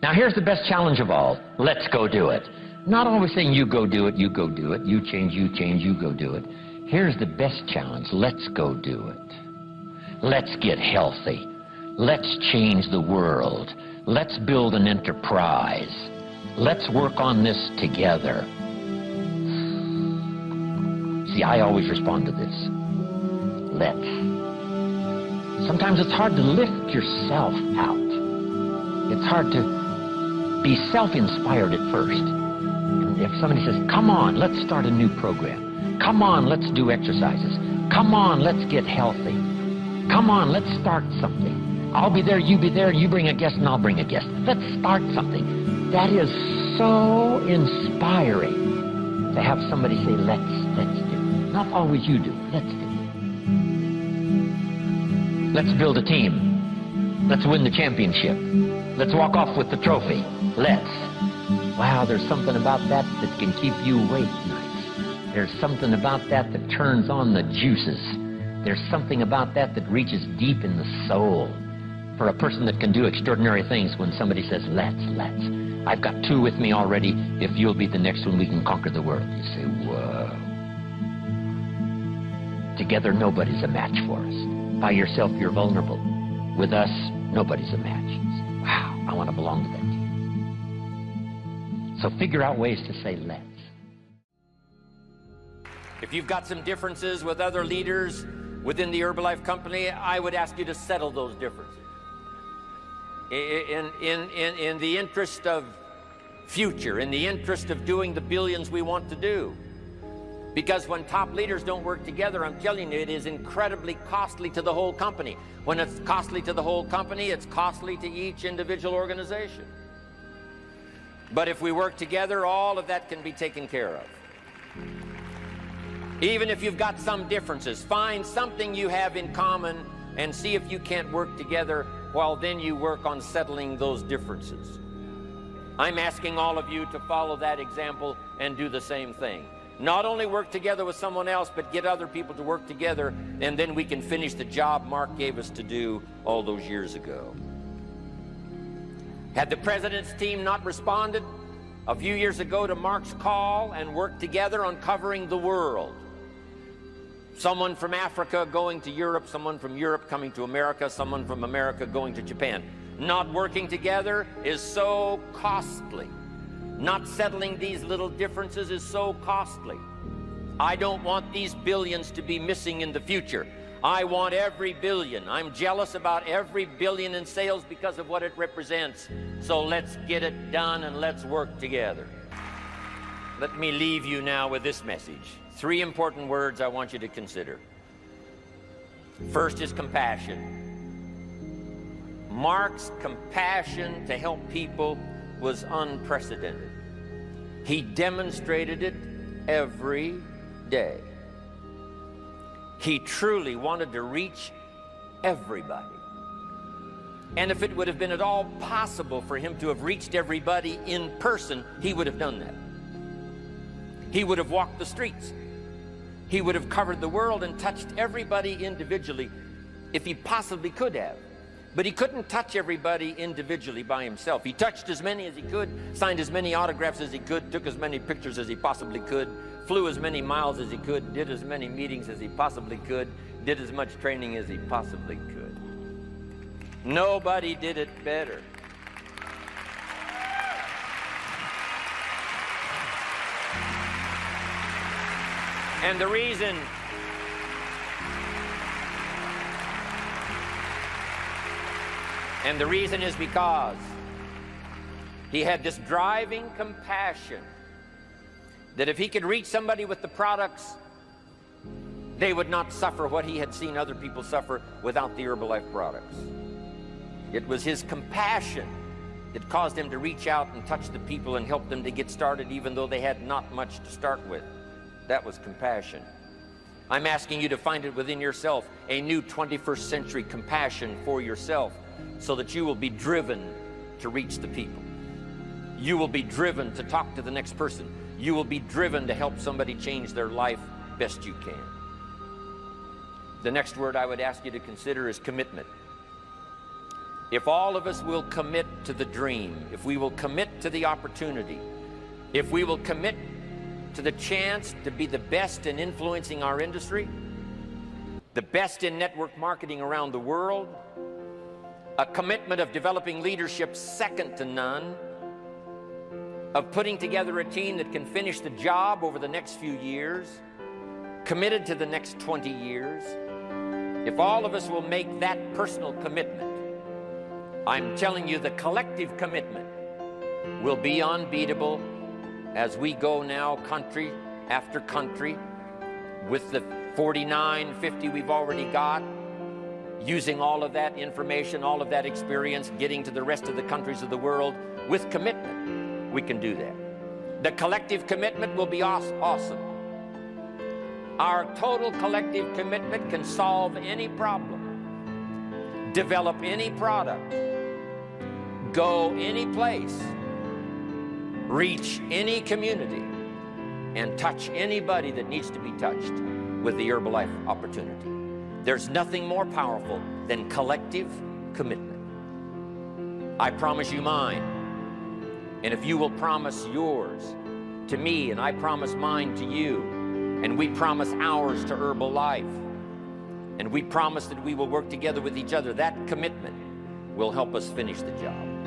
Now here's the best challenge of all. Let's go do it. Not always saying you go do it, you go do it, you change, you go do it. Here's the best challenge. Let's go do it. Let's get healthy. Let's change the world. Let's build an enterprise. Let's work on this together. See, I always respond to this. Let's. Sometimes it's hard to lift yourself out. It's hard to be self-inspired at first. And if somebody says, come on, let's start a new program. Come on, let's do exercises. Come on, let's get healthy. Come on, let's start something. I'll be there, you be there, you bring a guest and I'll bring a guest. Let's start something. That is so inspiring to have somebody say, let's do. Not always you do, let's do. Let's build a team. Let's win the championship. Let's walk off with the trophy. Let's. Wow, there's something about that that can keep you awake nights. There's something about that that turns on the juices. There's something about that that reaches deep in the soul. For a person that can do extraordinary things when somebody says, let's. I've got two with me already. If you'll be the next one, we can conquer the world. You say, whoa. Together, nobody's a match for us. By yourself, you're vulnerable. With us, nobody's a match. You say, wow, I want to belong to that team. So figure out ways to say, let's. If you've got some differences with other leaders within the Herbalife company, I would ask you to settle those differences. In the interest of future, in the interest of doing the billions we want to do. Because when top leaders don't work together, I'm telling you, it is incredibly costly to the whole company. When it's costly to the whole company, it's costly to each individual organization. But if we work together, all of that can be taken care of. Even if you've got some differences, find something you have in common and see if you can't work together while then you work on settling those differences. I'm asking all of you to follow that example and do the same thing. Not only work together with someone else, but get other people to work together, and then we can finish the job Mark gave us to do all those years ago. Had the president's team not responded a few years ago to Mark's call and worked together on covering the world, someone from Africa going to Europe, someone from Europe coming to America, someone from America going to Japan. Not working together is so costly. Not settling these little differences is so costly. I don't want these billions to be missing in the future. I want every billion. I'm jealous about every billion in sales because of what it represents. So let's get it done and let's work together. Let me leave you now with this message. 3 important words I want you to consider. First is compassion. Mark's compassion to help people was unprecedented. He demonstrated it every day. He truly wanted to reach everybody. And if it would have been at all possible for him to have reached everybody in person, he would have done that. He would have walked the streets. He would have covered the world and touched everybody individually if he possibly could have. But he couldn't touch everybody individually by himself. He touched as many as he could, signed as many autographs as he could, took as many pictures as he possibly could, flew as many miles as he could, did as many meetings as he possibly could, did as much training as he possibly could. Nobody did it better. And the reason is because he had this driving compassion that if he could reach somebody with the products, they would not suffer what he had seen other people suffer without the Herbalife products. It was his compassion that caused him to reach out and touch the people and help them to get started even though they had not much to start with. That was compassion. I'm asking you to find it within yourself, a new 21st century compassion for yourself, so that you will be driven to reach the people. You will be driven to talk to the next person. You will be driven to help somebody change their life best you can. The next word I would ask you to consider is commitment. if all of us will commit to the dream, if we will commit to the opportunity, if we will commit to the chance to be the best in influencing our industry, the best in network marketing around the world, a commitment of developing leadership second to none, of putting together a team that can finish the job over the next few years, committed to the next 20 years, if all of us will make that personal commitment, I'm telling you the collective commitment will be unbeatable as we go now country after country with the 49, 50 we've already got, using all of that information, all of that experience, getting to the rest of the countries of the world with commitment. We can do that. The collective commitment will be awesome. Our total collective commitment can solve any problem, develop any product, go any place, reach any community, and touch anybody that needs to be touched with the Herbalife opportunity. There's nothing more powerful than collective commitment. I promise you mine, and if you will promise yours to me, and I promise mine to you, and we promise ours to Herbalife, and we promise that we will work together with each other, that commitment will help us finish the job.